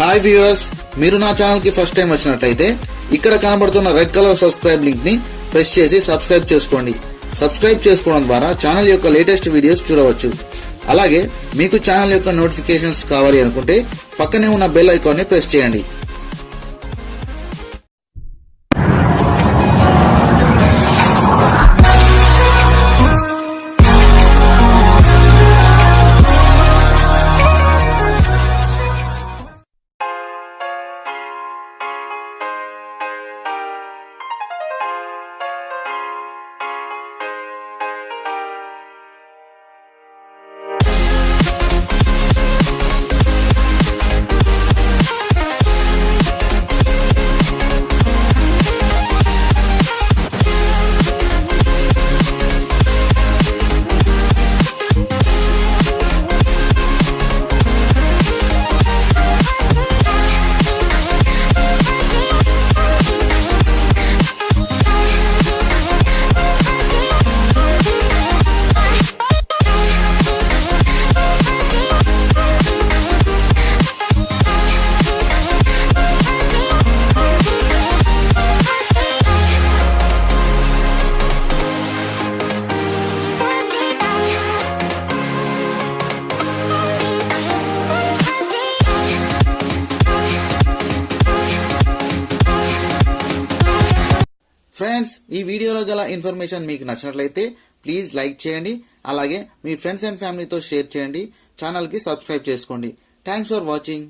Hi viewers, మీరు నా channel కి ఫస్ట్ టైం వచ్చినట్లయితే ఇక్కడ కనబడుతున్న రెడ్ కలర్ సబ్స్క్రైబ్ లింక్ ని ప్రెస్ చేసి సబ్స్క్రైబ్ చేసుకోండి. సబ్స్క్రైబ్ చేసుకోవడం ద్వారా ఛానల్ యొక్క లేటెస్ట్ వీడియోస్ చూడవచ్చు. అలాగే మీకు ఛానల్ యొక్క నోటిఫికేషన్స్ కావాలి అనుకుంటే పక్కనే ఉన్న బెల్ ఐకాన్ ని ప్రెస్ చేయండి. ఫ్రెండ్స్, ఈ వీడియోలో గల ఇన్ఫర్మేషన్ మీకు నచ్చినట్లయితే ప్లీజ్ లైక్ చేయండి. అలాగే మీ ఫ్రెండ్స్ అండ్ ఫ్యామిలీతో షేర్ చేయండి. ఛానల్ కి సబ్స్క్రైబ్ చేసుకోండి. Thanks for watching.